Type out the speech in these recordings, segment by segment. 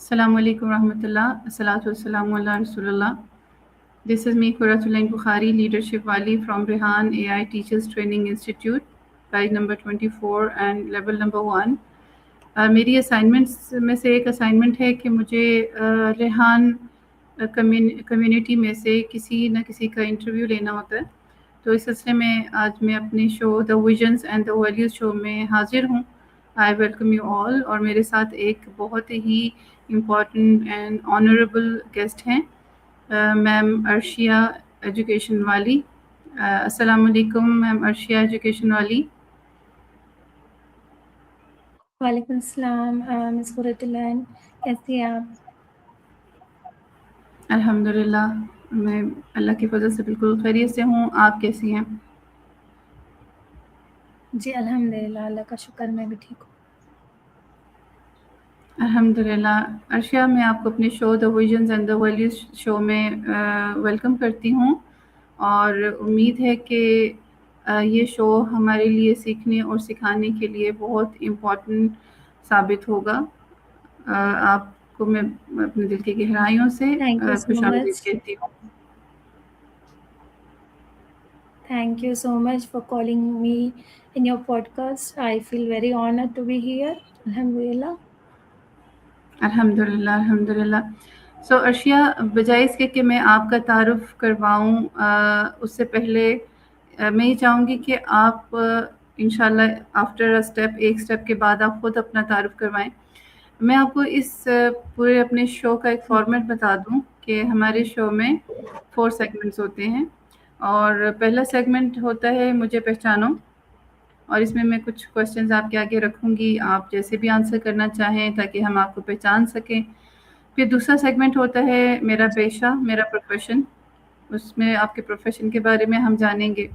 Assalamualaikum rahmatullah. Assalatu wassalamu ala rasulullah. This is me, Quratulain Bukhari, Leadership Wali from Rehan AI Teachers Training Institute, batch number 24 and level number 1। मेरी assignments में से एक assignment है कि मुझे Rehan community में से किसी न किसी का इंटरव्यू लेना होता है। तो इस सिलसिले में आज मैं अपने show the visions and the values show में हाजिर हूँ। I welcome you all. और मेरे साथ एक बहुत ही इम्पॉर्टेंट एंड ऑनरेबल गेस्ट हैं, मैम अर्शिया एजुकेशन वाली। अस्सलाम वालेकुम मैम अर्शिया एजुकेशन वाली। वालेकुम अस्सलाम मिस कुरतुलैन, कैसी हैं आप? अल्हम्दुलिल्लाह, मैं अल्लाह की फजल से बिल्कुल खैरियत से हूँ। आप कैसी हैं? जी अल्हम्दुलिल्लाह, अल्लाह का शुक्र, मैं भी ठीक हूँ। अल्हम्दुलिल्लाह। अर्शिया, मैं आपको अपने show the visions and the values show में वेलकम करती हूँ और उम्मीद है कि ये शो हमारे लिए सीखने और सिखाने के लिए बहुत इम्पोर्टेंट साबित होगा। आपको मैं अपने दिल की गहराइयों से थैंक यू सो खुशामदीद मच। कहती हूँ। Thank you so much for calling me in your podcast. I feel very honored to be here. Alhamdulillah. अल्हम्दुलिल्लाह अल्हम्दुलिल्लाह। सो अर्शिया, बजाय इसके कि मैं आपका तारुफ़ करवाऊँ, उससे पहले मैं ये चाहूँगी कि आप इंशाल्लाह आफ्टर एक स्टेप के बाद आप ख़ुद अपना तारुफ़ करवाएँ। मैं आपको इस पूरे अपने शो का एक फॉर्मेट बता दूँ कि हमारे शो में 4 सेगमेंट्स होते हैं और पहला सेगमेंट होता है मुझे पहचानो, और इसमें मैं कुछ क्वेश्चंस आपके आगे रखूँगी, आप जैसे भी आंसर करना चाहें ताकि हम आपको पहचान सकें। फिर दूसरा सेगमेंट होता है मेरा पेशा, मेरा प्रोफ़ेशन, उसमें आपके प्रोफ़ेशन के बारे में हम जानेंगे।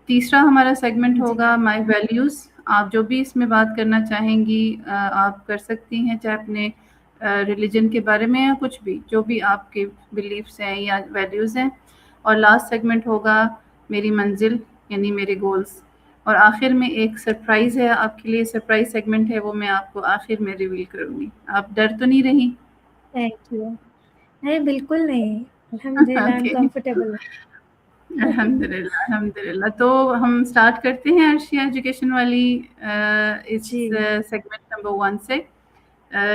तीसरा हमारा सेगमेंट जी होगा माय वैल्यूज़। आप जो भी इसमें बात करना चाहेंगी आप कर सकती हैं, चाहे अपने रिलीजन के बारे में या कुछ भी, जो भी आपके बिलीफ्स हैं या वैल्यूज़ हैं। और लास्ट सेगमेंट होगा मेरी मंजिल, यानी मेरे गोल्स। और आखिर में एक सरप्राइज़ है आपके लिए, सरप्राइज़ सेगमेंट है, वो मैं आपको आखिर में रिवील करूँगी। आप डर तो नहीं रही? Thank you. नहीं, बिल्कुल नहीं। अल्हम्दुलिल्लाह, आई एम ओके। कंफर्टेबल। अल्हम्दुलिल्लाह अल्हम्दुलिल्लाह। तो हम स्टार्ट करते हैं अर्शिया एजुकेशन वाली इस जी सेगमेंट नंबर 1 से।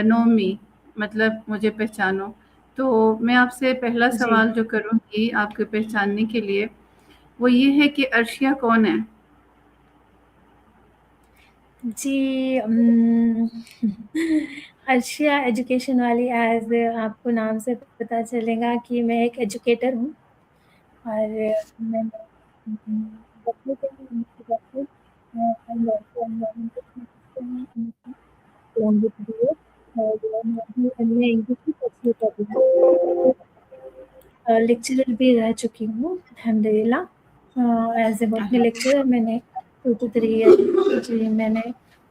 नो मी मतलब मुझे पहचानो। तो मैं आपसे पहला जी सवाल जो करूँगी आपको पहचानने के लिए, वो ये है कि अर्शिया कौन है? जी अर्शिया एजुकेशन वाली, एज आपको नाम से पता चलेगा कि मैं एक एजुकेटर हूँ और मैंने बच्चों के लिए लैंग्वेज दी है और मैं इंग्लिश भी परस्यू कर रही हूँ। लेक्चरर भी रह चुकी हूँ अल्हम्दुलिल्लाह। एज ए बॉटनी लेक्चरर मैंने 2 to 3 ईयर जी मैंने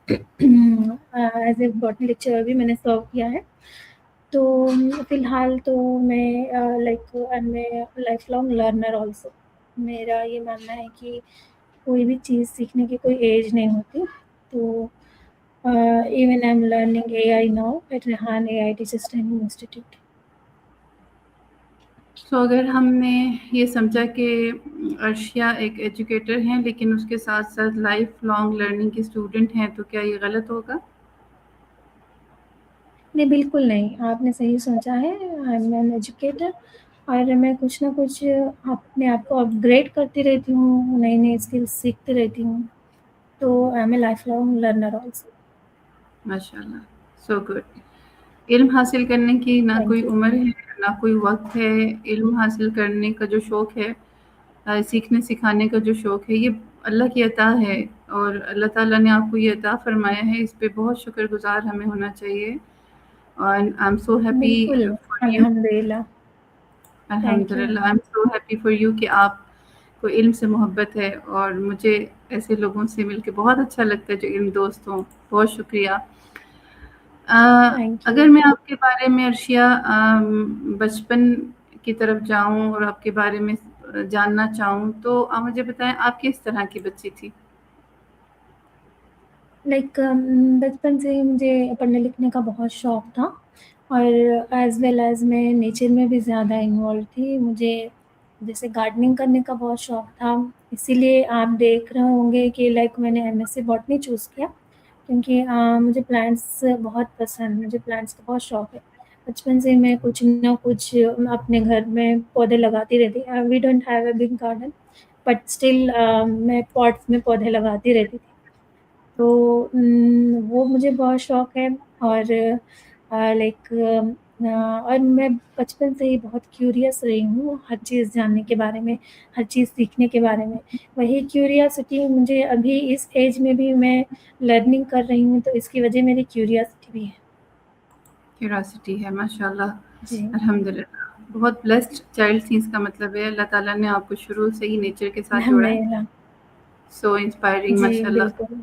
एज ए बॉटनी लेक्चरर भी मैंने सर्व किया है। तो फ़िलहाल तो मैं मैं लाइफ लॉन्ग लर्नर ऑल्सो। मेरा ये मानना है कि कोई भी चीज़ सीखने की कोई एज नहीं होती। तो even I am learning AI now at Rehan AI teachers training institute. तो अगर हमने ये समझा कि अर्शिया एक एजुकेटर हैं लेकिन उसके साथ-साथ लाइफ लॉन्ग लर्निंग की स्टूडेंट हैं, तो क्या ये गलत होगा? नहीं, बिल्कुल नहीं, आपने सही सोचा है। आई एम एन एजुकेटर और मैं कुछ ना कुछ अपने आप को अपग्रेड करती रहती हूँ, नई-नई स्किल्स सीखती रहती हूँ। तो I am a lifelong learner also. माशाल्लाह, सो गुड। इल्म हासिल करने की ना कोई थैंक यू सो उम्र मच। है, ना कोई वक़्त है। इल्म हासिल करने का जो शौक़ है, सीखने सिखाने का जो शौक़ है, ये अल्लाह की अता है और अल्लाह ताला ने आपको ये अता फ़रमाया है, इस पे बहुत शुक्रगुज़ार हमें होना चाहिए। और आई एम सो हैप्पी बिल्कुल, फॉर यू। अल्हम्दुलिल्लाह। Thank you. अल्हम्दुलिल्लाह, I am so happy for you कि आपको इल्म से मोहब्बत है और मुझे ऐसे लोगों से मिलके बहुत अच्छा लगता है जो इल्म दोस्त हों। बहुत शुक्रिया। अ, थैंक यू। अगर मैं आपके बारे में अर्शिया बचपन की तरफ जाऊँ और आपके बारे में जानना चाहूँ, तो आप मुझे बताएँ आप किस तरह की बच्ची थी? लाइक बचपन से ही मुझे पढ़ने लिखने का बहुत शौक था और एज़ वेल एज़ मैं नेचर में भी ज़्यादा इन्वॉल्व थी। मुझे जैसे गार्डनिंग करने का बहुत शौक था, इसीलिए आप देख रहे होंगे कि लाइक मैंने एमएससी बॉटनी चूज़ किया क्योंकि मुझे प्लांट्स बहुत पसंद, मुझे प्लांट्स का बहुत शौक है। बचपन से मैं कुछ ना कुछ अपने घर में पौधे लगाती रहती। We don't have a big garden but still मैं पॉट्स में पौधे लगाती रहती थी। तो वो मुझे बहुत शौक है और लाइक और मैं बचपन से ही बहुत क्यूरियस रही हूँ हर चीज़ जानने के बारे में, हर चीज़ सीखने के बारे में। वही क्यूरियोसिटी मुझे अभी इस एज में भी मैं लर्निंग कर रही हूँ, तो इसकी वजह मेरी क्यूरियोसिटी भी है। क्यूरोसिटी है, माशाल्लाह, जी, अल्हम्दुलिल्लाह। बहुत ब्लेस्ड चाइल्ड थी, इसका मतलब है अल्लाह ताला ने आपको शुरू से ही नेचर के साथ जोड़ा है। अल्हम्दुलिल्लाह। सो इंस्पायरिंग, जी, माशाल्लाह, बिल्कुल।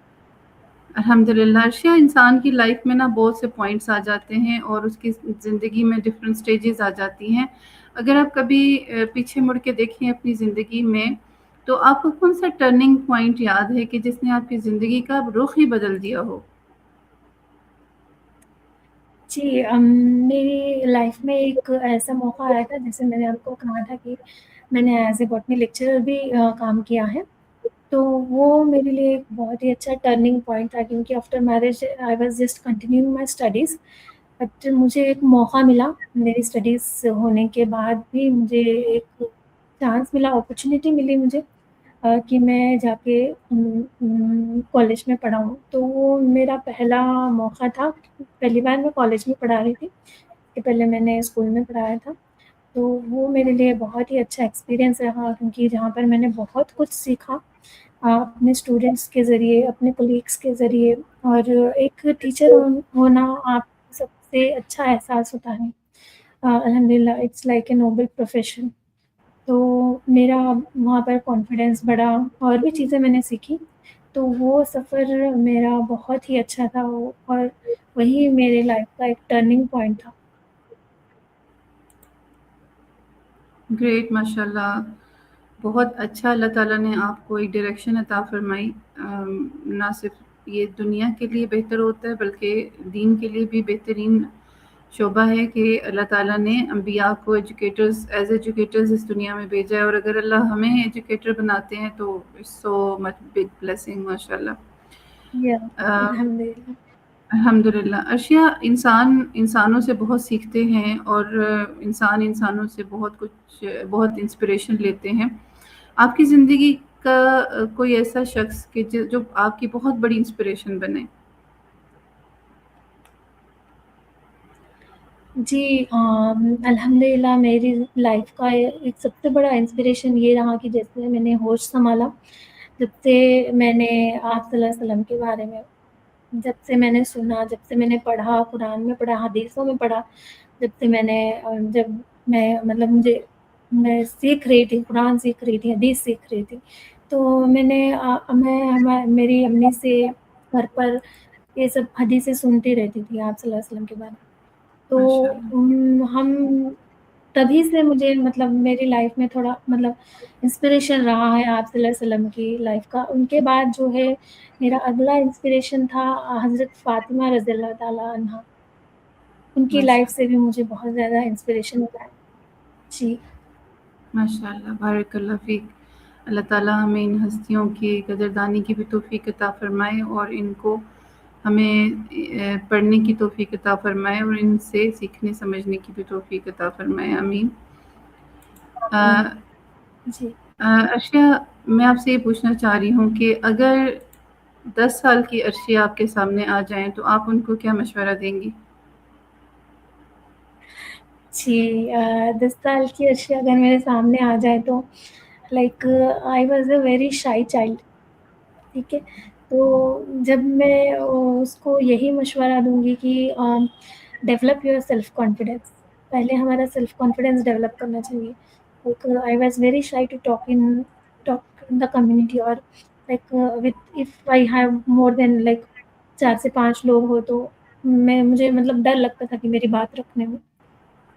अल्हम्दुलिल्लाह। अर्शिया, इंसान की लाइफ में ना बहुत से पॉइंट्स आ जाते हैं और उसकी ज़िंदगी में डिफरेंट स्टेजेस आ जाती हैं। अगर आप कभी पीछे मुड़ के देखें अपनी ज़िंदगी में, तो आपको कौन सा टर्निंग पॉइंट याद है कि जिसने आपकी ज़िंदगी का रुख ही बदल दिया हो? जी, मेरी लाइफ में एक ऐसा मौका आया था, जैसे मैंने आपको कहा था कि मैंने एज़ ए बॉटनी लेक्चरर भी काम किया है। तो वो मेरे लिए एक बहुत ही अच्छा टर्निंग पॉइंट था क्योंकि after marriage I was just continuing my studies but मुझे एक मौका मिला, मेरी स्टडीज़ होने के बाद भी मुझे एक चांस मिला, अपॉर्च्युनिटी मिली मुझे कि मैं जाके कॉलेज में पढ़ाऊँ। तो वो मेरा पहला मौका था, पहली बार मैं कॉलेज में पढ़ा रही थी, इसके पहले मैंने स्कूल में पढ़ाया था। तो वो मेरे लिए बहुत ही अच्छा एक्सपीरियंस रहा क्योंकि जहाँ पर मैंने बहुत कुछ सीखा अपने स्टूडेंट्स के ज़रिए, अपने कोलीग्स के ज़रिए और एक टीचर होना आप सबसे अच्छा एहसास होता है। अल्हम्दुलिल्लाह it's like a noble profession. तो मेरा वहाँ पर कॉन्फिडेंस बढ़ा और भी चीज़ें मैंने सीखी। तो वो सफ़र मेरा बहुत ही अच्छा था वो और वही मेरे लाइफ़ का एक टर्निंग पॉइंट था। ग्रेट, माशाल्लाह। बहुत अच्छा अल्लाह ताला ने आपको एक डायरेक्शन अता फ़रमाई। ना सिर्फ़ ये दुनिया के लिए बेहतर होता है, बल्कि दीन के लिए भी बेहतरीन शोबा है कि अल्लाह ताला ने अंबिया को एजुकेटर्स, एज़ एजुकेटर्स इस दुनिया में भेजा है, और अगर अल्लाह हमें एजुकेटर बनाते हैं तो it's so much big blessing, माशाल्लाह। या अ, अल्हम्दुलिल्लाह। अल्हम्दुलिल्लाह। अर्शिया, इंसान इंसानों से बहुत सीखते हैं और इंसान इंसानों से बहुत कुछ, बहुत इंस्पिरेशन लेते हैं। आपकी ज़िंदगी का कोई ऐसा शख्स कि जो आपकी बहुत बड़ी इंस्पिरेशन बने? जी, अल्हम्दुलिल्लाह मेरी लाइफ़ का एक सबसे बड़ा इंस्पिरेशन ये रहा कि जैसे मैंने होश सँभाला, जब से मैंने आप सल्लल्लाहु अलैहि वसल्लम के बारे में जब से मैंने सुना, जब से मैंने पढ़ा, कुरान में पढ़ा, हदीसों में पढ़ा, जब से मैंने जब मैं मतलब मैं सीख रही थी, कुरान सीख रही थी, हदीस सीख रही थी, तो मेरी अम्मी से घर पर ये सब हदीसें सुनती रहती थी आप सल्लल्लाहु अलैहि वसल्लम के बारे में। तो माशाल्लाह। हम तभी से मुझे मतलब मेरी लाइफ़ में थोड़ा मतलब इंस्पिरेशन रहा है आप सल्लल्लाहु अलैहि वसल्लम की लाइफ़ का। उनके बाद जो है मेरा अगला इंस्पिरेशन था हज़रत फ़ातिमा रज़ियल्लाहु ताला अन्हा। उनकी लाइफ़ माशा से भी मुझे बहुत ज़्यादा इंस्पिरेशन मिला है। जी। माशाल्लाह, बारकल्लाह फ़ीक। अल्लाह ताला हमें इन हस्तियों की कदरदानी की भी तौफ़ीक अता फ़रमाए और इनको हमें पढ़ने की तौफ़ीक अता फ़रमाए और इनसे सीखने समझने की भी तौफ़ीक अता फ़रमाए, आमीन। अ जी। अर्शिया, मैं आपसे ये पूछना चाह रही हूँ कि अगर 10 साल की अर्शिया आपके सामने आ जाएँ, तो आप उनको क्या मशवरा देंगी? जी 10 साल की अर्शिया अगर मेरे सामने आ जाए तो like I was a very shy child. ठीक है? तो जब मैं उसको यही मशवरा दूँगी कि डेवलप योर सेल्फ कॉन्फिडेंस। पहले हमारा सेल्फ कॉन्फिडेंस डेवलप करना चाहिए। Like I was very shy to talk in the community और like with if I have more than like 4 से 5 लोग हो तो मैं मुझे मतलब डर लगता था कि मेरी बात रखने में।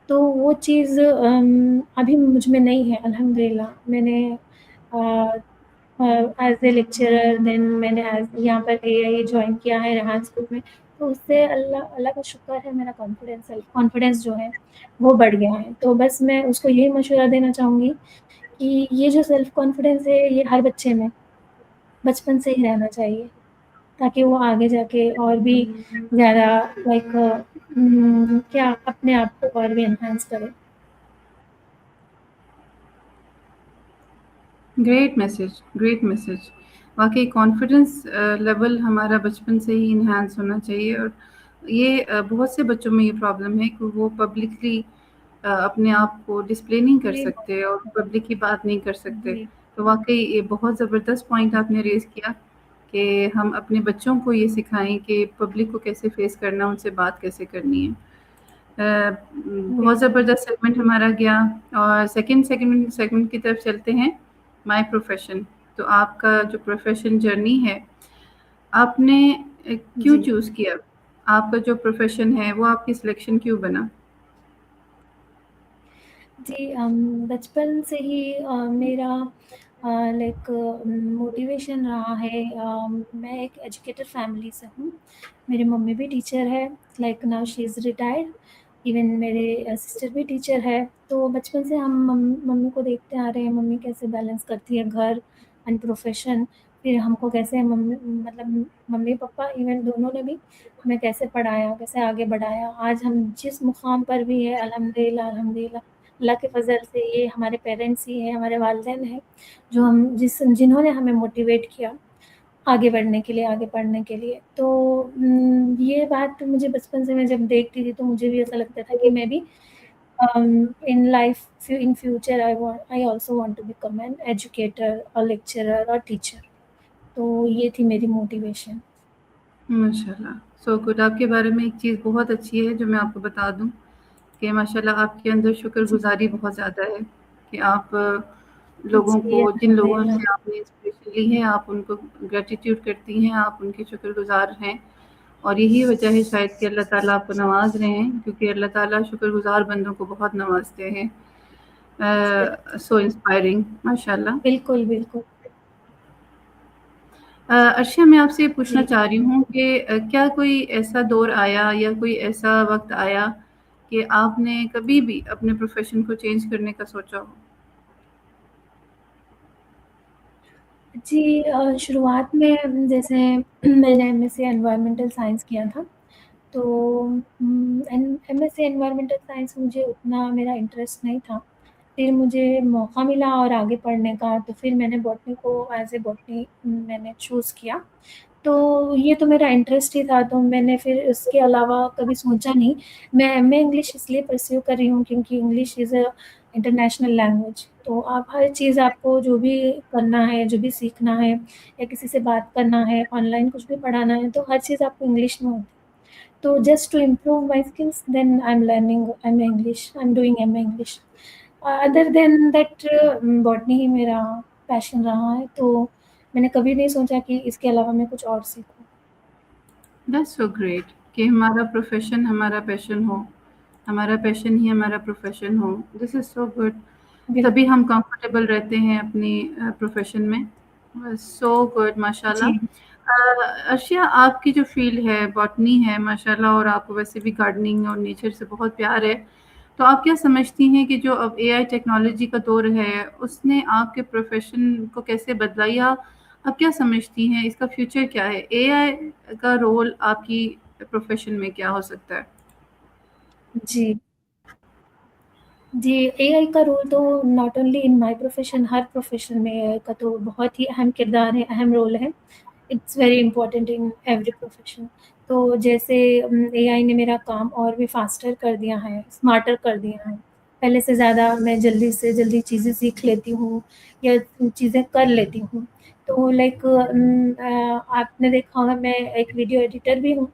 तो वो चीज़ अभी मुझ में नहीं है अल्हम्दुलिल्लाह। मैंने एज़ ए लेक्चरर, देन मैंने यहाँ पर एआई जॉइन किया है रेहान स्कूल में। तो उससे अल्लाह अल्लाह का शुक्र है, मेरा सेल्फ कॉन्फिडेंस जो है वो बढ़ गया है। तो बस मैं उसको यही मशवरा देना चाहूँगी कि ये जो सेल्फ कॉन्फिडेंस है ये हर बच्चे में बचपन से ही रहना चाहिए, ताकि वो आगे जाके और भी ज़्यादा लाइक क्या अपने आप को और भी एनहांस करे। Great message, great message. वाक़ई कॉन्फिडेंस लेवल हमारा बचपन से ही इन्हांस होना चाहिए। और ये बहुत से बच्चों में ये प्रॉब्लम है कि वो पब्लिकली अपने आप को डिस्प्ले नहीं कर जी, सकते और पब्लिक की बात नहीं कर सकते। जी, तो वाक़ई ये बहुत ज़बरदस्त पॉइंट आपने रेज़ किया कि हम अपने बच्चों को ये सिखाएँ कि पब्लिक को कैसे फ़ेस करना, उनसे बात कैसे करनी है। बहुत बिल्कुल। ज़बरदस्त सेगमेंट हमारा गया। और सेकंड सेगमेंट सेगमेंट की तरफ चलते हैं, माय प्रोफ़ेशन। तो आपका जो प्रोफ़ेशन जर्नी है, आपने क्यों जी। चूज़ किया? आपका जो प्रोफ़ेशन है, वो आपकी सिलेक्शन क्यों बना? जी, बचपन से ही मेरा लाइक मोटिवेशन रहा है। मैं एक एजुकेटेड फैमिली से हूँ। मेरी मम्मी भी टीचर है, like now she is retired. Even मेरे सिस्टर भी टीचर है। तो बचपन से हम मम्मी को देखते आ रहे हैं, मम्मी कैसे बैलेंस करती है घर एंड प्रोफ़ेशन। फिर हमको कैसे मम्मी मतलब मम्मी-पापा इवन दोनों ने भी हमें कैसे पढ़ाया, कैसे आगे बढ़ाया। आज हम जिस मुक़ाम पर भी हैं अल्हम्दुलिल्लाह, अल्हम्दुलिल्लाह, अल्लाह के फ़ज़ल से ये हमारे पेरेंट्स ही हैं, हमारे वालिदैन हैं, जो जिन्होंने हमें मोटिवेट किया आगे बढ़ने के लिए, आगे पढ़ने के लिए। तो ये बात मुझे बचपन से मैं जब देखती थी तो मुझे भी ऐसा लगता था कि मैं भी in life in future I also want to become an educator और लेक्चरर और टीचर। तो ये थी मेरी मोटिवेशन। माशाल्लाह, सो गुड। आपके बारे में एक चीज़ बहुत अच्छी है जो मैं आपको बता दूँ कि माशाल्लाह आपके अंदर जी, शुक्रगुज़ारी बहुत ज़्यादा है कि आप लोगों जी, को, जिन लोगों अल्हम्दुलिल्लाह। से आपने इंस्पिरेशन ली है, आप उनको ग्रैटिट्यूड करती हैं, आप उनके शुक्रगुज़ार हैं। और यही वजह है शायद कि अल्लाह ताला आपको नवाज़ रहे हैं, क्योंकि अल्लाह ताला शुक्रगुज़ार बंदों को बहुत नवाज़ते हैं। सो इंस्पायरिंग, माशाल्लाह। बिल्कुल, बिल्कुल। अर्शिया, मैं आपसे ये पूछना जी। चाह रही हूँ कि क्या कोई ऐसा दौर आया या कोई ऐसा वक़्त आया कि आपने कभी भी अपने प्रोफ़ेशन को चेंज करने का सोचा हो? जी, शुरुआत में जैसे मैंने एमएससी एनवायरमेंटल साइंस किया था। तो एमएससी एनवायरमेंटल साइंस मुझे उतना मेरा इंटरेस्ट नहीं था। फिर मुझे मौका मिला और आगे पढ़ने का, तो फिर मैंने बॉटनी को एज़ ए बॉटनी मैंने चूज़ किया। तो ये तो मेरा इंटरेस्ट ही था, तो मैंने फिर इसके अलावा कभी सोचा नहीं। मैं एमए इंग्लिश इसलिए परस्यू कर रही हूँ क्योंकि English is a international language. तो आप हर चीज़ आपको जो भी करना है, जो भी सीखना है या किसी से बात करना है, ऑनलाइन कुछ भी पढ़ाना है, तो हर चीज़ आपको इंग्लिश में होती है। तो just to improve my skills then I am learning MA English, I am doing MA English. Other than that botany ही मेरा पैशन रहा है, तो मैंने कभी नहीं सोचा कि इसके अलावा मैं कुछ और सीखूँ। दैट्स सो ग्रेट कि हमारा प्रोफ़ेशन हमारा पैशन हो, हमारा पैशन ही हमारा प्रोफ़ेशन हो। This is so good. तभी बिल्कुल। हम कंफर्टेबल रहते हैं अपनी प्रोफ़ेशन में। सो गुड, माशाल्लाह। जी। अर्शिया, आपकी जो फ़ील्ड है, बॉटनी है माशाल्लाह, और आपको वैसे भी गार्डनिंग और नेचर से बहुत प्यार है। तो आप क्या समझती हैं कि जो अब एआई टेक्नोलॉजी का दौर है, उसने आपके प्रोफ़ेशन को कैसे बदला, या आप क्या समझती हैं इसका फ्यूचर क्या है? एआई का रोल आपकी प्रोफ़ेशन में क्या हो सकता है? जी। जी, एआई का रोल तो not only in my profession, her profession में एआई का तो बहुत ही अहम किरदार है, अहम रोल है। It's very important in every profession. तो जैसे एआई ने मेरा काम और भी फ़ास्टर कर दिया है, स्मार्टर कर दिया है। पहले से ज़्यादा मैं जल्दी से जल्दी चीज़ें सीख लेती हूँ या चीज़ें कर लेती हूँ। तो लाइक आपने देखा होगा मैं एक वीडियो एडिटर भी हूँ,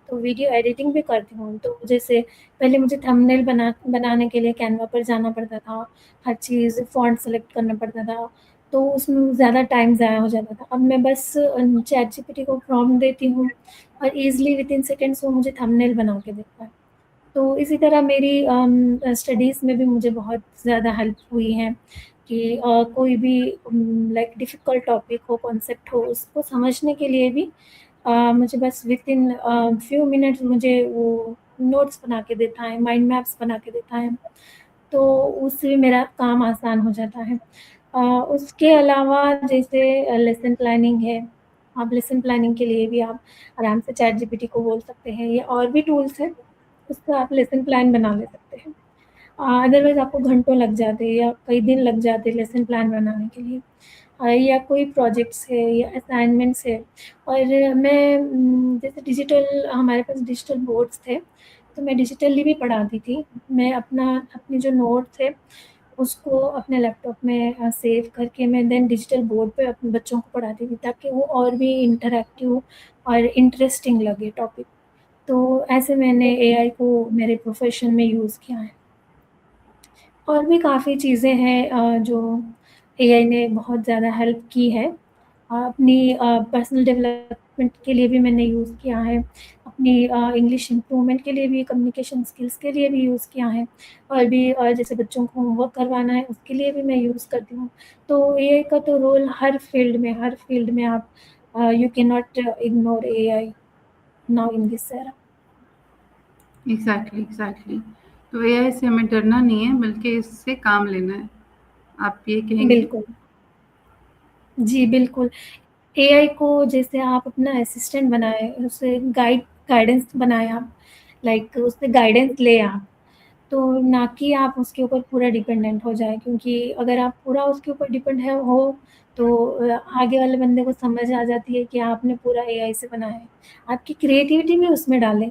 तो वीडियो एडिटिंग भी करती हूँ। तो जैसे पहले मुझे थंबनेल बनाने के लिए कैनवा पर जाना पड़ता था, हर चीज़ फ़ॉन्ट सेलेक्ट करना पड़ता था, तो उसमें ज़्यादा टाइम ज़ाया हो जाता था। अब मैं बस चैटजीपीटी को प्रॉम्प्ट देती हूँ और ईज़िली विथिन सेकंड्स वो मुझे थंबनेल बना के देता है। तो इसी तरह मेरी स्टडीज़ में भी मुझे बहुत ज़्यादा हेल्प हुई है कि कोई भी लाइक डिफ़िकल्ट टॉपिक हो, कॉन्सेप्ट हो, उसको समझने के लिए भी मुझे बस विथिन फ्यू मिनट्स मुझे वो नोट्स बना के देता है, माइंड मैप्स बना के देता है, तो उससे भी मेरा काम आसान हो जाता है। उसके अलावा जैसे लेसन प्लानिंग है, आप लेसन प्लानिंग के लिए भी आप आराम से चैटजीपीटी को बोल सकते हैं या और भी टूल्स हैं, उससे आप लेसन प्लान बना ले सकते हैं। अदरवाइज़ आपको घंटों लग जाते हैं या कई दिन लग जाते हैं लेसन प्लान बनाने के लिए। या कोई प्रोजेक्ट्स है या असाइनमेंट्स है और मैं जैसे डिजिटल हमारे पास डिजिटल बोर्ड्स थे, तो मैं डिजिटली भी पढ़ाती थी। मैं अपने जो नोट थे, उसको अपने लैपटॉप में सेव करके मैं देन डिजिटल बोर्ड पे अपने बच्चों को पढ़ाती थी ताकि वो और भी इंटरैक्टिव और इंटरेस्टिंग लगे टॉपिक। तो ऐसे मैंने एआई को मेरे प्रोफ़ेशन में यूज़ किया है। और भी काफ़ी चीज़ें हैं जो एआई ने बहुत ज़्यादा हेल्प की है। अपनी पर्सनल डेवलपमेंट के लिए भी मैंने यूज़ किया है, अपनी इंग्लिश इम्प्रूवमेंट के लिए भी, कम्युनिकेशन स्किल्स के लिए भी यूज़ किया है और भी जैसे बच्चों को होमवर्क करवाना है, उसके लिए भी मैं यूज़ करती हूँ। तो एआई का तो रोल हर फ़ील्ड में आप you can not ignore AI now in this era. Exactly, exactly. तो एआई से हमें डरना नहीं है, बल्कि इससे काम लेना है। आप ये कहेंगी? बिल्कुल। जी, बिल्कुल। एआई को जैसे आप अपना असिस्टेंट बनाएँ, उसे गाइडेंस बनाएँ आप, लाइक उससे गाइडेंस लें आप, तो ना कि आप उसके ऊपर पूरा डिपेंडेंट हो जाएँ क्योंकि अगर आप पूरा उसके ऊपर डिपेंड तो आगे वाले बंदे को समझ आ जाती है कि आपने पूरा एआई से बनाया है। आपकी क्रिएटिविटी भी उसमें डालें।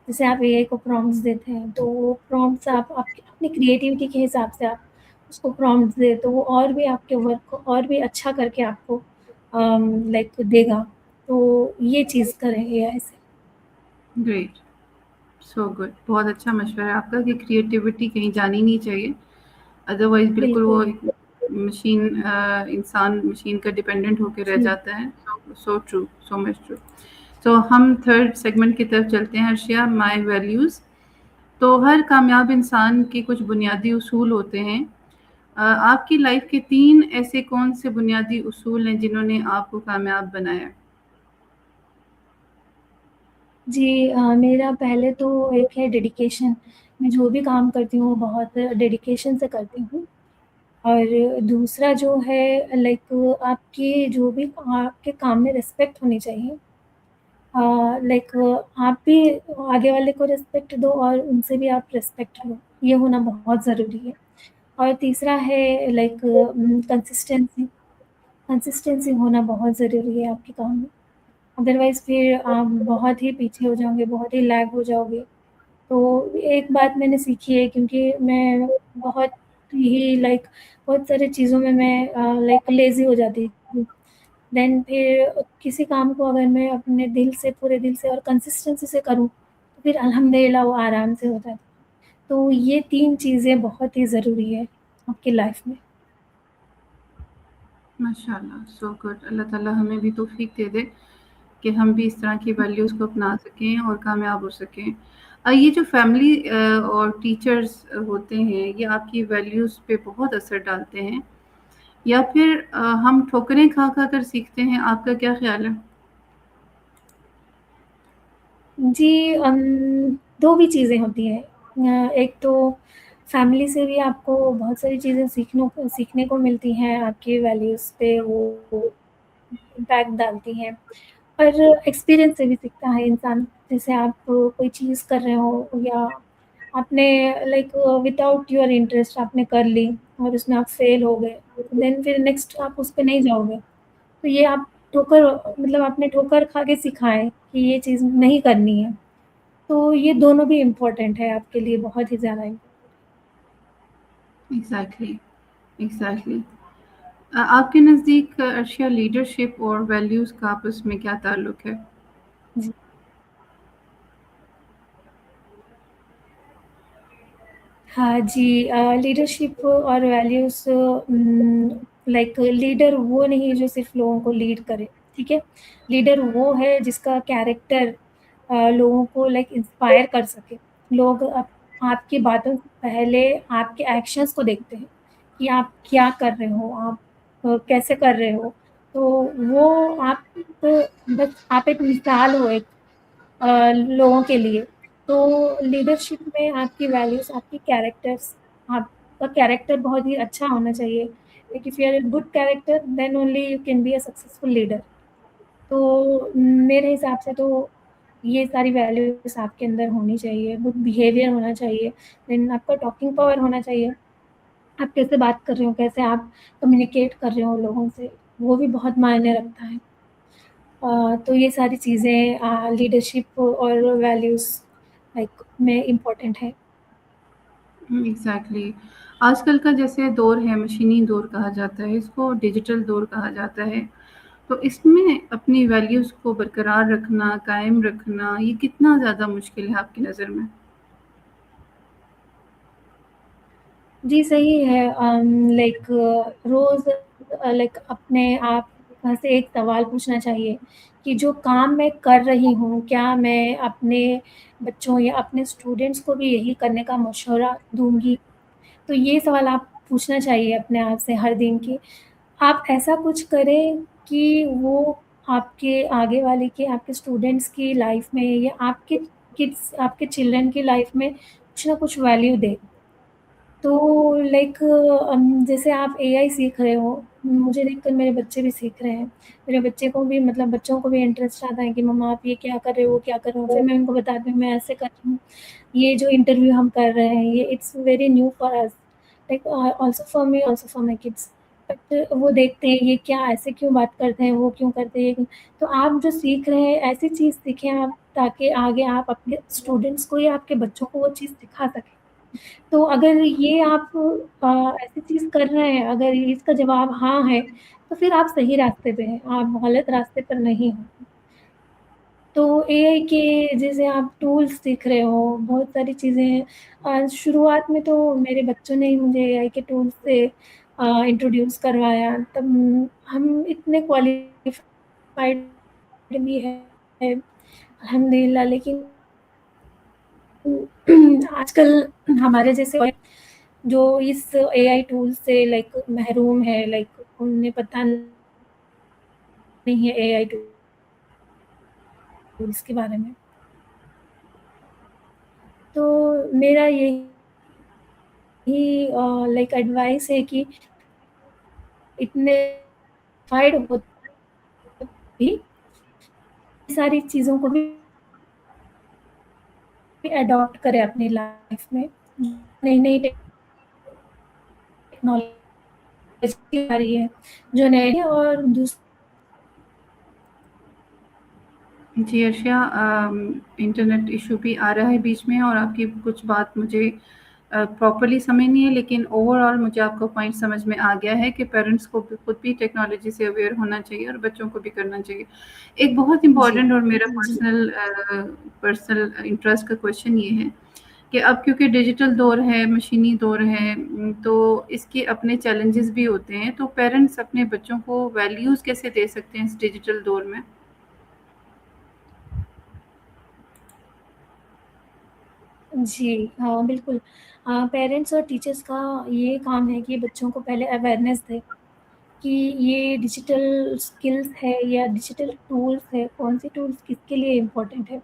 जैसे आप एआई को प्रॉम्प्ट्स देते हैं, तो वो प्रॉम्प्ट्स आप आपकी अपनी क्रिएटिविटी के हिसाब से आप उसको प्रॉम्प्ट्स दें, तो वो और भी आपके वर्क को और भी अच्छा करके आपको लाइक देगा। तो ये चीज़ करें एआई से। Great, so good. बहुत अच्छा मशवरा है आपका कि क्रिएटिविटी कहीं जानी नहीं चाहिए। अदरवाइज़ बिल्कुल वो बिल्कुल। एक मशीन इंसान मशीन का डिपेंडेंट होके रह जी। जाता है। So true, so much true. तो हम थर्ड सेगमेंट की तरफ चलते हैं अर्शिया, माय वैल्यूज़। तो हर कामयाब इंसान के कुछ बुनियादी उसूल होते हैं। आपकी लाइफ के 3 ऐसे कौन से बुनियादी उसूल हैं जिन्होंने आपको कामयाब बनाया? जी मेरा पहले तो एक है डेडिकेशन। मैं जो भी काम करती हूँ, वो बहुत डेडिकेशन से करती हूँ। और दूसरा जो है लाइक आपकी जो भी आपके काम में रिस्पेक्ट होनी चाहिए। लाइक आप भी आगे वाले को रिस्पेक्ट दो और उनसे भी आप रिस्पेक्ट लो, ये होना बहुत ज़रूरी है। और तीसरा है लाइक कंसिस्टेंसी। कंसिस्टेंसी होना बहुत ज़रूरी है आपके काम में, अदरवाइज़ फिर आप बहुत ही पीछे हो जाओगे, बहुत ही लैग हो जाओगे। तो एक बात मैंने सीखी है क्योंकि मैं बहुत ही लाइक बहुत सारी चीज़ों में मैं लाइक लेज़ी हो जाती थी। देन फिर किसी काम को अगर मैं अपने दिल से, पूरे दिल से और कंसिस्टेंसी से करूँ, तो फिर अल्हम्दुलिल्लाह वो आराम से हो जाता है। तो ये 3 चीज़ें बहुत ही ज़रूरी है आपकी लाइफ़ में। माशाल्लाह, सो गुड। अल्लाह ताला हमें भी तौफ़ीक दे दे कि हम भी इस तरह की वैल्यूज़ को अपना सकें और कामयाब हो सकें। ये जो फैमिली और टीचर्स होते हैं, ये आपकी वैल्यूज़ पे बहुत असर डालते हैं या फिर हम ठोकरें खा-खा कर सीखते हैं? आपका क्या ख़्याल है? जी 2 भी चीज़ें होती हैं। एक तो फैमिली से भी आपको बहुत सारी चीज़ें सीखने को मिलती हैं, आपकी वैल्यूज़ पे वो इम्पैक्ट डालती हैं और एक्सपीरियंस से भी सीखता है इंसान। जैसे आप कोई चीज़ कर रहे हो या आपने लाइक विदाउट योर इंटरेस्ट आपने कर ली और उसमें आप फेल हो गए, देन फिर नेक्स्ट आप उस पे नहीं जाओगे। तो ये आप ठोकर मतलब आपने ठोकर खा के सीखा है कि ये चीज़ नहीं करनी है। तो ये दोनों भी इम्पोर्टेंट है आपके लिए बहुत ही ज़्यादा इम्पोर्टेंट। Exactly, exactly. आपके नज़दीक अर्शिया लीडरशिप और वैल्यूज़ का आपस में क्या ताल्लुक है? जी। हाँ जी, लीडरशिप और वैल्यूज़ लाइक लीडर वो नहीं जो सिर्फ़ लोगों को लीड करे, ठीक है? लीडर वो है जिसका कैरेक्टर लोगों को लाइक इंस्पायर कर सके। लोग आपकी बातों से पहले आपके एक्शंस को देखते हैं, कि आप क्या कर रहे हो, आप कैसे कर रहे हो। तो वो आप बस आप एक मिसाल हो एक लोगों के लिए। तो लीडरशिप में आपकी वैल्यूज़, आपकी कैरेक्टर्स, आपका कैरेक्टर बहुत ही अच्छा होना चाहिए। Like if you are a good character then only you can be a successful leader. तो मेरे हिसाब से तो ये सारी वैल्यूज़ आपके अंदर होनी चाहिए, गुड बिहेवियर होना चाहिए, देन आपका टॉकिंग पावर होना चाहिए। आप कैसे बात कर रहे हो, कैसे आप कम्युनिकेट कर रहे हो लोगों से, वो भी बहुत मायने रखता है। तो ये सारी चीज़ें लीडरशिप और वैल्यूज़ लाइक में इम्पोर्टेंट है। एग्ज़ैक्टली। आजकल का जैसे दौर है, मशीनी दौर कहा जाता है, इसको डिजिटल दौर कहा जाता है। तो इसमें अपनी वैल्यूज़ को बरकरार रखना, कायम रखना, ये कितना ज़्यादा मुश्किल है आपकी नज़र में? जी, सही है। लाइक रोज़ लाइक अपने आप से एक सवाल पूछना चाहिए कि जो काम मैं कर रही हूँ, क्या मैं अपने बच्चों या अपने स्टूडेंट्स को भी यही करने का मशवरा दूँगी? तो ये सवाल आप पूछना चाहिए अपने आप से हर दिन कि आप ऐसा कुछ करें कि वो आपके आगे वाले के, आपके स्टूडेंट्स की लाइफ़ में या आपके किड्स, आपके चिल्ड्रन की लाइफ़ में कुछ ना कुछ वैल्यू दे। तो लाइक जैसे आप एआई सीख रहे हो, मुझे देखकर मेरे बच्चे भी सीख रहे हैं। मेरे बच्चे को भी मतलब बच्चों को भी इंटरेस्ट आता है कि मम्मा आप ये क्या कर रहे हो, वो क्या कर रहे हो? फिर मैं उनको बताती हूँ मैं ऐसे कर रही हूँ। ये जो इंटरव्यू हम कर रहे हैं ये it's very new for us, like also for me, also for my kids. But वो देखते हैं ये क्या ऐसे क्यों बात करते हैं, वो क्यों करते हैं, ये क्यों। तो आप जो सीख रहे हैं ऐसी चीज़ सीखें आप, ताकि आगे आप अपने स्टूडेंट्स को या आपके बच्चों को वो चीज़ सिखा सकें। तो अगर ये आप ऐसी चीज़ कर रहे हैं, अगर इसका जवाब हाँ है, तो फिर आप सही रास्ते पे हैं, आप गलत रास्ते पर नहीं हो। तो एआई के जैसे आप टूल्स सीख रहे हो, बहुत सारी चीज़ें हैं। शुरुआत में तो मेरे बच्चों ने ही मुझे एआई के टूल्स से इंट्रोड्यूस करवाया, तब हम इतने क्वालिफ़ाइड भी है अल्हम्दुलिल्लाह, लेकिन आजकल हमारे जैसे जो इस एआई टूल से लाइक महरूम है, लाइक उन्हें पता नहीं है एआई टूल्स के बारे में। तो मेरा यही लाइक एडवाइस है कि इतने फाइड होते भी सारी चीज़ों को भी अडॉप्ट करें अपनी लाइफ में। नई-नई टेक्नोलॉजी आ रही है, जो नए और दूस जी अर्शिया, इंटरनेट इशू भी आ रहा है बीच में और आपकी कुछ बात मुझे प्रॉपर्ली समझ नहीं है, लेकिन ओवरऑल मुझे आपका पॉइंट समझ में आ गया है कि पेरेंट्स को भी खुद भी टेक्नोलॉजी से अवेयर होना चाहिए और बच्चों को भी करना चाहिए। एक बहुत जी, इम्पोर्टेंट और मेरा जी। पर्सनल इंटरेस्ट का क्वेश्चन ये है कि अब क्योंकि डिजिटल दौर है, मशीनी दौर है, तो इसके अपने चैलेंजेस भी होते हैं, तो पेरेंट्स अपने बच्चों को वैल्यूज़ कैसे दे सकते हैं इस डिजिटल दौर में? जी, हाँ, बिल्कुल। पेरेंट्स और टीचर्स का ये काम है कि बच्चों को पहले अवेयरनेस दें कि ये डिजिटल स्किल्स है या डिजिटल टूल्स है, कौन-से टूल्स किसके लिए इम्पोर्टेंट है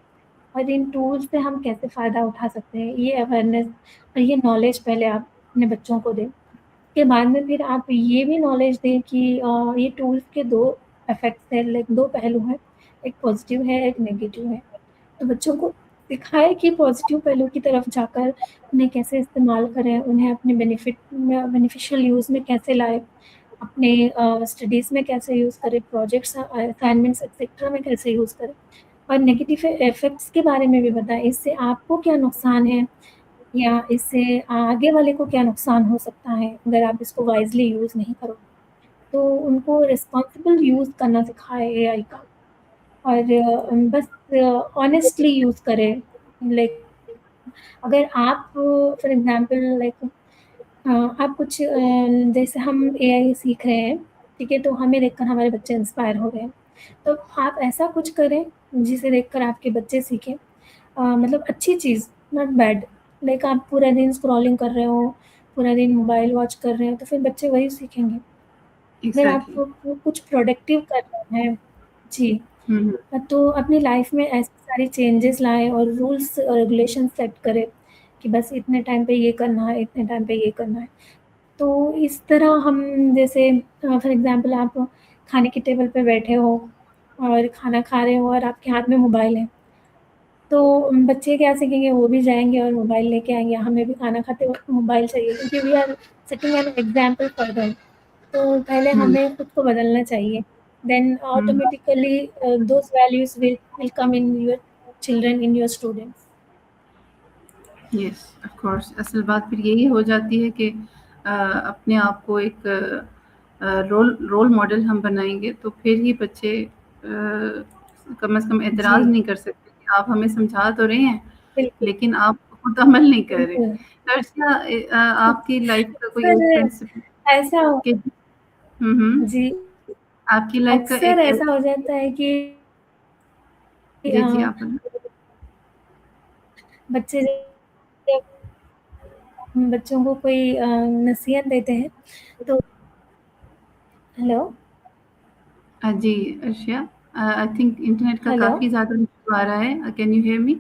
और इन टूल्स से हम कैसे फ़ायदा उठा सकते हैं। ये अवेयरनेस और ये नॉलेज पहले आप अपने बच्चों को दें। उसके बाद में फिर आप ये भी नॉलेज दें कि ये टूल्स के 2 इफ़ेक्ट्स हैं, लाइक 2 पहलू हैं, एक पॉज़िटिव है, एक नेगेटिव है। तो बच्चों को सिखाएँ कि पॉज़िटिव पहलू की तरफ जाकर उन्हें कैसे इस्तेमाल करें, उन्हें अपने बेनिफिशियल यूज़ में कैसे लाएँ, अपने स्टडीज़ में कैसे यूज़ करें, प्रोजेक्ट्स असाइनमेंट्स एक्सेट्रा में कैसे यूज़ करें और नेगेटिव इफ़ेक्ट्स के बारे में भी बताएँ, इससे आपको क्या नुकसान है या इससे आगे वाले को क्या नुकसान हो सकता है, अगर आप इसको वाइज़ली यूज़ नहीं करोगे। तो उनको रिस्पॉन्सिबल यूज़ करना सिखाएँ एआई का। और बस ऑनेस्टली यूज़ करें। लाइक अगर आप फॉर एग्ज़ाम्पल लाइक आप कुछ जैसे हम एआई सीख रहे हैं, ठीक है? तो हमें देखकर हमारे बच्चे इंस्पायर हो रहे हैं। तो आप ऐसा कुछ करें जिसे देखकर आपके बच्चे सीखें। मतलब अच्छी चीज़, नॉट बैड। लाइक आप पूरा दिन स्क्रॉलिंग कर रहे हो, पूरा दिन मोबाइल वॉच कर रहे हैं, तो फिर बच्चे वही सीखेंगे। अगर आप एग्ज़ैक्टली। कुछ प्रोडक्टिव कर रहे हैं जी, हुँ, हुँ। तो अपनी लाइफ में ऐसे सारे चेंजेस लाएँ और रूल्स और रेगुलेशन सेट करें कि बस इतने टाइम पे ये करना है, इतने टाइम पे ये करना है। तो इस तरह हम जैसे फॉर एग्ज़ाम्पल आप खाने की टेबल पे बैठे हो और खाना खा रहे हो और आपके हाथ में मोबाइल है, तो बच्चे क्या सीखेंगे, वो भी जाएँगे और मोबाइल लेके आएँगे, हमें भी खाना खाते वक़्त मोबाइल चाहिए क्योंकि we are setting an example for them. तो पहले हुँ, हमें खुद को बदलना चाहिए। देन हुँ। Automatically those values will come in your children, in your students. Yes, of course. असल बात फिर यही हो जाती है कि अपने आप को एक रोल रोल मॉडल हम बनाएँगे तो फिर ही बच्चे कम से कम जी, एतराज़ नहीं कर सकते कि आप हमें समझा तो रहे हैं, बिल्कुल, लेकिन आप खुद अमल नहीं कर रहे। बिल्कुल। तो अच्छा आपकी लाइफ़ का कोई अक्सर एक प्रिंसिपल ऐसा कि हुँ, हुँ। जी, आपकी लाइफ़ का अक्सर एक ऐसा हो जाता है कि जी, जी, आप बोलें। बच्चे जब बच्चों को कोई नसीहत देते हैं तो हेलो, जी, अर्शिया आई थिंक इंटरनेट का हेलो। काफ़ी ज़्यादा इश्यू आ रहा है। Can you hear me?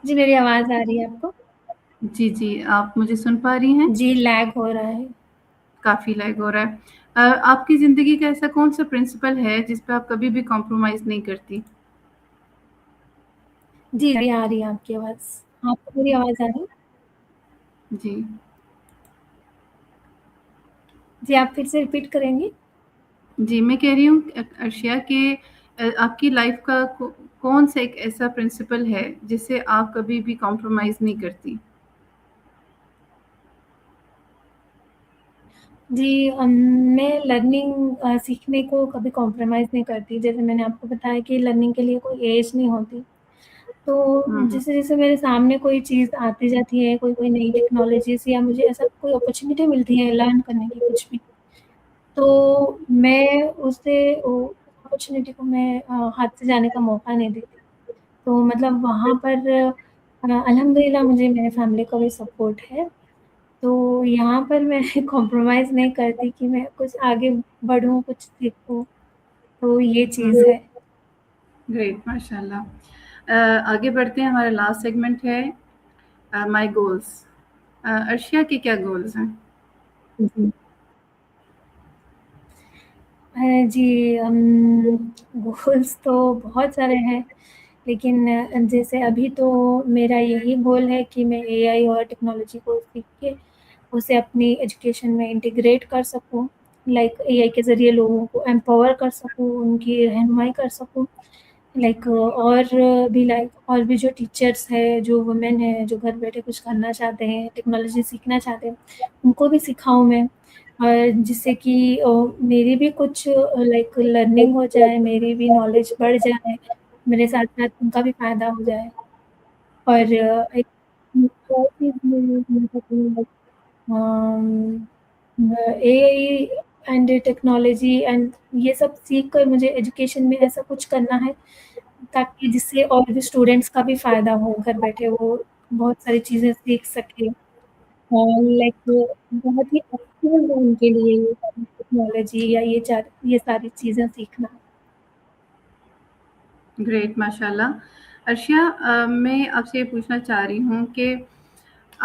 जी, मेरी आवाज़ आ रही है आपको? जी, जी, आप मुझे सुन पा रही हैं? जी, लैग हो रहा है। काफ़ी लैग हो रहा है। आपकी ज़िंदगी का ऐसा कौन-सा प्रिंसिपल है जिस पे आप कभी भी कॉम्प्रोमाइज़ नहीं करती? जी, अभी आ रही है आपकी आवाज़। आपको मेरी आवाज़ आ रही है? जी। जी, आप फिर से रिपीट करेंगी? जी, मैं कह रही हूँ अर्शिया कि आपकी लाइफ़ का कौन-सा एक ऐसा प्रिंसिपल है जिससे आप कभी भी कॉम्प्रोमाइज़ नहीं करती? जी, मैं लर्निंग सीखने को कभी कॉम्प्रोमाइज़ नहीं करती। जैसे मैंने आपको बताया कि लर्निंग के लिए कोई ऐज नहीं होती। तो हुँ, हुँ। जैसे-जैसे मेरे सामने कोई चीज़ आती जाती है, कोई-कोई नई टेक्नोलॉजीज़ या मुझे ऐसा कोई अपॉर्च्युनिटी मिलती है लर्न करने की कुछ भी, तो मैं उसे उस अपॉर्च्युनिटी को मैं हाथ से जाने का मौका नहीं देती। तो मतलब वहाँ पर अल्हम्दुलिल्लाह मुझे मेरे फैमिली का भी सपोर्ट है। तो यहाँ पर मैं कॉम्प्रोमाइज़ नहीं करती कि मैं कुछ आगे बढ़ूँ, कुछ सीखूँ, तो ये हुँ, चीज़ है। ग्रेट माशाल्लाह। आगे बढ़ते हैं, हमारा लास्ट सेगमेंट है माय गोल्स। अर्शिया के क्या गोल्स हैं? जी। जी, गोल्स तो बहुत सारे हैं, लेकिन जैसे अभी तो मेरा यही गोल है कि मैं एआई और टेक्नोलॉजी को सीख के उसे अपनी एजुकेशन में इंटीग्रेट कर सकूँ। लाइक एआई के ज़रिए लोगों को एम्पावर कर सकूँ, उनकी रहनुमाई कर सकूँ। लाइक और भी जो टीचर्स हैं, जो वुमेन हैं, जो घर बैठे कुछ करना चाहते हैं, टेक्नोलॉजी सीखना चाहते हैं, उनको भी सिखाऊँ मैं। और जिससे कि मेरी भी कुछ लाइक लर्निंग हो जाए, मेरी भी नॉलेज बढ़ जाए, मेरे साथ-साथ उनका भी फ़ायदा हो जाए। और एक और चीज़ मैं कहूँ एआई एंड टेक्नोलॉजी एंड ये सब सीख कर मुझे एजुकेशन में ऐसा कुछ करना है ताकि जिससे और भी स्टूडेंट्स का भी फ़ायदा हो, घर बैठे वो बहुत सारी चीज़ें सीख सकें और लाइक बहुत ही अच्छी हो उनके लिए ये सारी टेक्नोलॉजी या ये सारी चीज़ें सीखना। ग्रेट माशाल्लाह। अर्शिया मैं आपसे ये पूछना चाह रही हूँ कि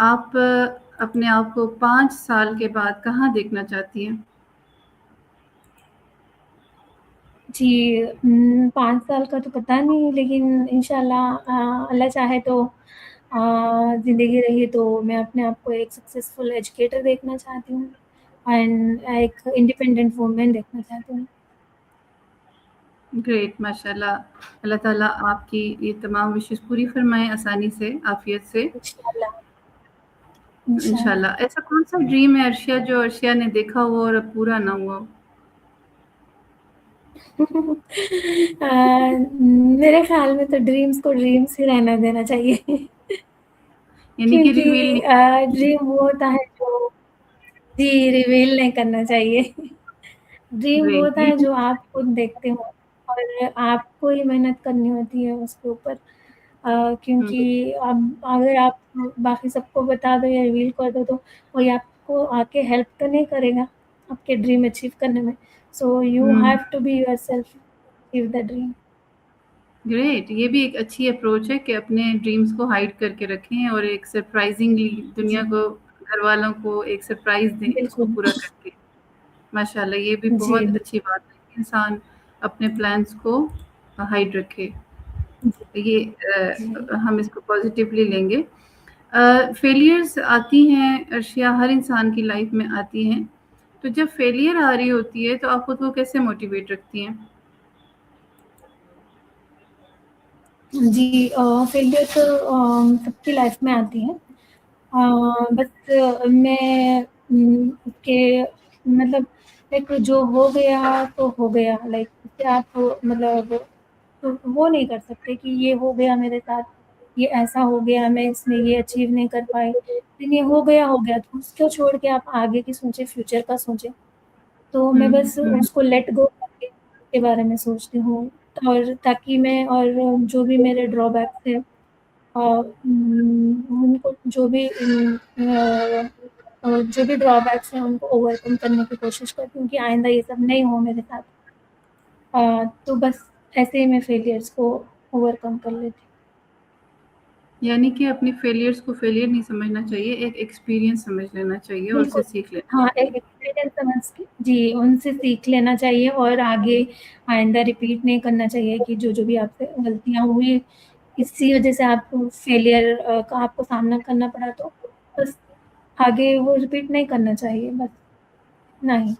आप अपने आप को 5 साल के बाद कहाँ देखना चाहती हैं? जी 5 साल का तो पता नहीं लेकिन इंशाल्लाह अल्लाह चाहे तो ज़िंदगी रही तो मैं अपने आप को एक सक्सेसफुल एजुकेटर देखना चाहती हूँ एंड एक इंडिपेंडेंट वुमन देखना चाहती हूँ। ग्रेट माशाल्लाह। अल्लाह ताला आपकी ये तमाम विशेज़ पूरी फरमाएँ आसानी से, आफ़ियत से। इंशाल्लाह, इंशाल्लाह। इंशाल्लाह। ऐसा कौन-सा ड्रीम है अर्शिया जो अर्शिया ने देखा हो और अब पूरा ना हुआ हो? मेरे ख़्याल में तो ड्रीम्स को ड्रीम्स ही रहने देना चाहिए यानी कि क्योंकि रिवील नहीं ड्रीम वो होता है जो जी, रिवील नहीं करना चाहिए। ड्रीम वो ग्रेट होता ये है जो आप खुद देखते हो और आपको ही मेहनत करनी होती है उसके ऊपर। क्योंकि अब अगर आप बाकी सबको बता दो या रिवील कर दो तो कोई आपको आके हेल्प तो नहीं करेगा आपके ड्रीम अचीव करने में। So you have to be yourself, achieve the dream. Great, ये भी एक अच्छी अप्रोच है कि अपने ड्रीम्स को हाइड करके रखें और एक सरप्राइजिंगली दुनिया जी, को, घर वालों को एक सरप्राइज़ दें उसको बिल्कुल। पूरा करके। माशाल्लाह, ये भी जी, बहुत अच्छी बात है कि इंसान अपने प्लान्स को हाइड रखे। जी, ये जी। हम इसको पॉज़िटिवली लेंगे। फेलियर्स आती हैं अर्शिया, हर इंसान की लाइफ में आती हैं। तो जब फेलियर आ रही होती है तो आप खुद को कैसे मोटिवेट रखती हैं? जी, फेलियर तो सबकी लाइफ में आती है। बस मैं उसके मतलब लाइक जो हो गया तो हो गया, लाइक उससे आप मतलब तो वो नहीं कर सकते कि ये हो गया मेरे साथ, ये ऐसा हो गया, मैं इसमें ये अचीव नहीं कर पाई। लेकिन ये हो गया तो उसको छोड़ के आप आगे की सोचें, फ्यूचर का सोचें। तो मैं हुँ, बस हुँ। उसको लेट गो करके के बारे में सोचती हूँ, और ताकि मैं और जो भी मेरे ड्रॉबैक्स हैं उनको जो भी ड्रॉबैक्स हैं उनको ओवरकम करने की कोशिश करती हूँ कि आइंदा ये सब नहीं हो मेरे साथ। तो बस ऐसे ही मैं फेलियर्स को ओवरकम कर लेती हूँ। यानी कि अपनी फेलियर्स को फेलियर नहीं समझना चाहिए, एक एक्सपीरियंस समझ लेना चाहिए और उससे बिल्कुल। सीख लेना हाँ, चाहिए। एक एक्सपीरियंस समझ के जी, उनसे सीख लेना चाहिए और आगे आइंदा रिपीट नहीं करना चाहिए कि जो भी आपसे गलतियाँ हुई, इसी वजह से आपको फेलियर का आपको सामना करना पड़ा, तो बस आगे वो रिपीट नहीं करना चाहिए, बस इतना ही।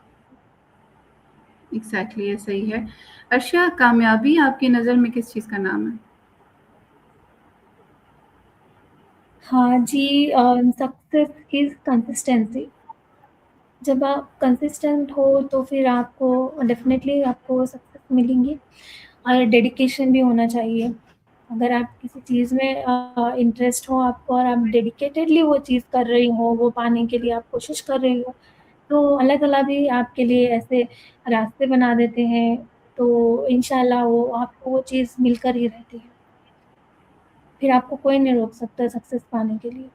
एग्ज़ैक्टली, ऐसा ही है। अर्शिया, कामयाबी आपकी नज़र में किस चीज़ का नाम है? हाँ जी, सक्सेस इज़ कंसिस्टेंसी। जब आप कंसिस्टेंट हो तो फिर आपको डेफ़िनेटली आपको सक्सेस मिलेंगी, और डेडिकेशन भी होना चाहिए। अगर आप किसी चीज़ में इंटरेस्ट हो आपको और आप डेडिकेटेडली वो चीज़ कर रही हो, वो पाने के लिए आप कोशिश कर रही हो, तो अल्लाह ताला भी आपके लिए ऐसे रास्ते बना देते हैं, तो इंशाअल्लाह वो आपको वो चीज़ मिलकर ही रहती है। फिर आपको कोई नहीं रोक सकता सक्सेस पाने के लिए।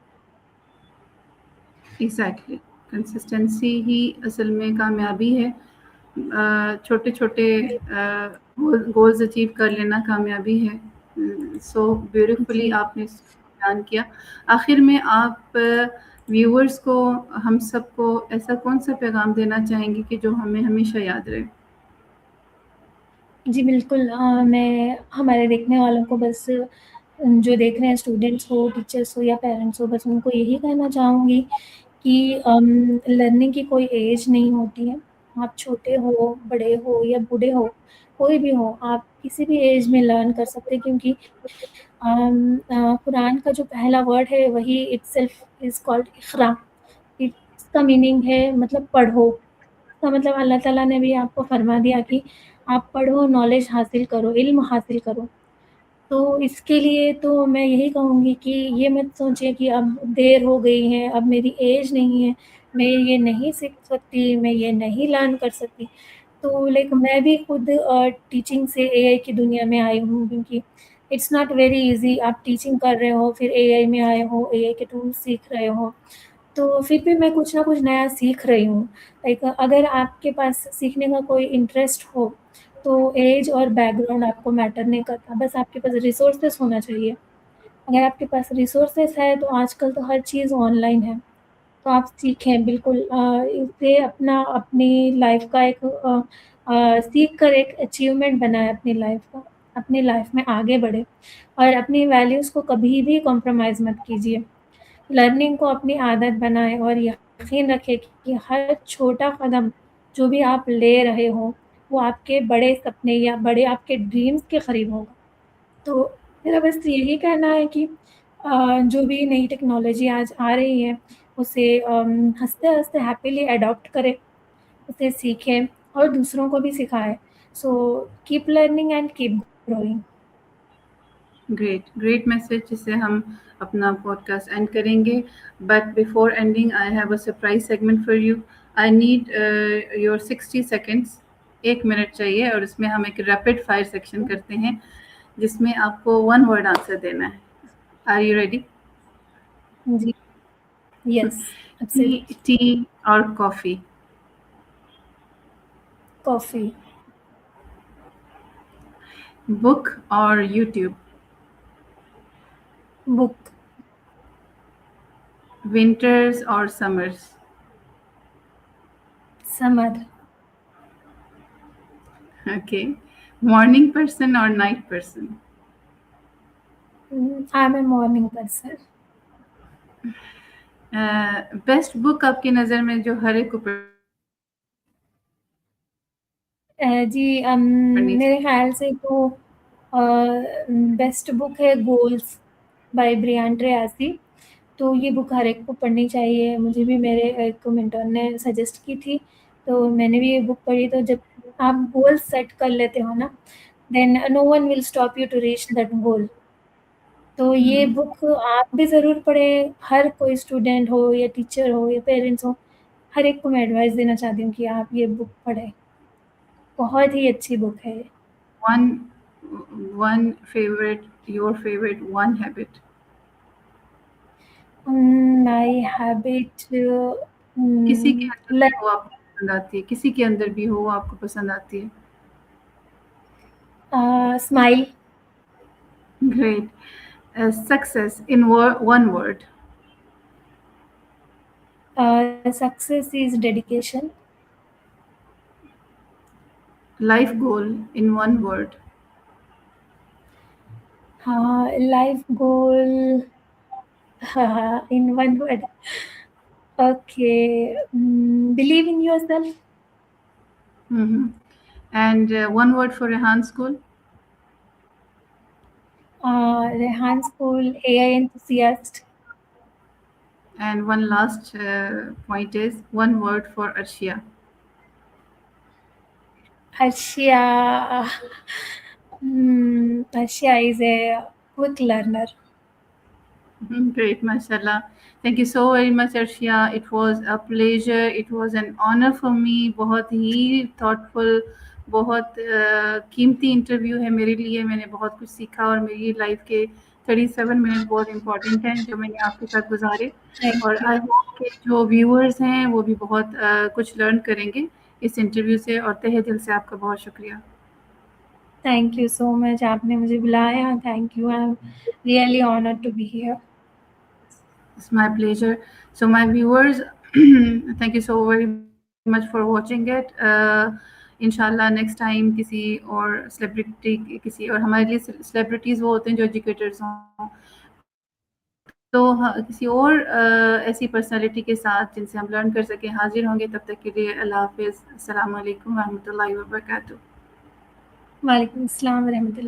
एग्ज़ैक्टली, कंसिस्टेंसी ही असल में कामयाबी है। छोटे-छोटे जी, गोल्स अचीव कर लेना कामयाबी है। सो ब्यूटीफुली जी। आपने इसको बयान किया। आखिर में आप व्यूअर्स को, हम सबको ऐसा कौन-सा पैगाम देना चाहेंगी कि जो हमें हमेशा याद रहे? जी, बिल्कुल। मैं हमारे देखने वालों को बस जो देख रहे हैं स्टूडेंट्स हो, टीचर्स हो या पेरेंट्स हो, बस उनको यही कहना चाहूँगी कि लर्निंग की कोई एज नहीं होती है। आप छोटे हो, बड़े हो या बूढ़े हो, कोई भी हो, आप किसी भी एज में लर्न कर सकते हैं, क्योंकि कुरान का जो पहला वर्ड है वही इटसेल्फ इज़ कॉल्ड इक़रा। इसका मीनिंग है मतलब पढ़ो। इसका मतलब अल्लाह ताला ने भी आपको फरमा दिया कि आप पढ़ो, नॉलेज हासिल करो, इल्म हासिल करो। तो इसके लिए तो मैं यही कहूँगी कि ये मत सोचिए कि अब देर हो गई है, अब मेरी एज नहीं है, मैं ये नहीं सीख सकती, मैं ये नहीं लर्न कर सकती। तो लाइक मैं भी खुद टीचिंग से एआई की दुनिया में आई हूँ, क्योंकि इट्स नॉट वेरी ईज़ी। आप टीचिंग कर रहे हो, फिर एआई में आए हो, एआई के टूल्स सीख रहे हो। तो फिर भी मैं कुछ ना कुछ नया सीख रही हूँ। लाइक अगर आपके पास सीखने का कोई इंटरेस्ट हो, तो ऐज और बैकग्राउंड आपको मैटर नहीं करता, बस आपके पास रिसोर्सेज़ होना चाहिए। अगर आपके पास रिसोर्सेज़ है, तो आजकल तो हर चीज़ ऑनलाइन है, तो आप सीखें बिल्कुल। इसे अपनी लाइफ़ का एक सीख कर एक अचीवमेंट बनाएँ अपनी लाइफ़ का, अपनी लाइफ़ में आगे बढ़ें और अपनी वैल्यूज़ को कभी भी कॉम्प्रोमाइज़ मत कीजिए। लर्निंग को अपनी आदत बनाएँ और यकीन रखें कि हर छोटा कदम जो भी आप ले रहे हो, वो आपके बड़े सपने या बड़े आपके ड्रीम्स के करीब होगा। तो मेरा बस यही कहना है कि जो भी नई टेक्नोलॉजी आज आ रही है, उसे हँसते-हँसते हैपीली अडॉप्ट करें, उसे सीखें और दूसरों को भी सिखाएँ। So keep learning and keep growing. Great, great message जिससे हम अपना पॉडकास्ट एंड करेंगे। But before ending I have a surprise segment for you. I need your 60 seconds, 1 minute चाहिए और इसमें हम एक रैपिड फायर सेक्शन करते हैं। जिसमें आपको 1 वर्ड आंसर देना है। Are you ready? जी, यस, एब्सोल्युटली। टी और कॉफ़ी? कॉफ़ी। बुक और यूट्यूब? बुक। विंटर्स और summers? Summer. Okay. Morning person और night person? I am a morning person. Best book आपकी नज़र में जो हर एक को जी, पढ़नी मेरे चाहिए? ख्याल से तो बेस्ट बुक है गोल्स बाय ब्रियान ट्रेसी। तो ये बुक हर एक को पढ़नी चाहिए। मुझे भी मेरे एक मेंटर ने सजेस्ट की थी, तो मैंने भी ये बुक पढ़ी। तो जब आप गोल सेट कर लेते हो ना, then no one will stop you to reach that goal. तो ये बुक आप भी ज़रूर पढ़ें। हर कोई स्टूडेंट हो या टीचर हो या पेरेंट्स हो, हर एक को मैं एडवाइस देना चाहती हूँ कि आप ये बुक पढ़ें। बहुत ही अच्छी बुक है ये। One favorite, your favorite one habit? My habit किसी के अंदर भी लर्न हो आपको पसंद आती है, किसी के अंदर भी हो आपको पसंद आती है। Smile. Great. Success in one word? Success is dedication. Life goal in one word? Life goal in one word. Okay, believe in yourself. Mm-hmm. And one word for Rehan School? Rehan school AI enthusiast. And one last point is one word for Arshia. Arshia. Arshia is a quick learner. Great, mashallah. Thank you so very much, Arshia. It was a pleasure. It was an honor for me. बहुत ही thoughtful, बहुत कीमती interview है मेरे लिए। मैंने बहुत कुछ सीखा और मेरी लाइफ के 37 मिनट बहुत इम्पोर्टेंट हैं जो मैंने आपके साथ गुजारे। थैंक और यू। आई होप कि जो व्यूअर्स हैं वो भी बहुत कुछ लर्न करेंगे इस इंटरव्यू से। और तहे दिल से आपका बहुत शुक्रिया। थैंक यू सो मच, आपने मुझे बुलाया। Thank you, I am really honoured to be here. It's my pleasure. So my viewers, thank you so very much for watching it. इंशाल्लाह नेक्स्ट टाइम किसी और सेलिब्रिटी, किसी और, हमारे लिए सेलिब्रिटीज़ वो होते हैं जो एजुकेटर्स हों, तो किसी और ऐसी पर्सनालिटी के साथ जिनसे हम लर्न कर सकें हाजिर होंगे। तब तक के लिए अल्लाह हाफिज़। अस्सलाम वालेकुम रहमतुल्लाहि व बरकातुहू। वालेकुम अस्सलाम व रहमतुल्लाह।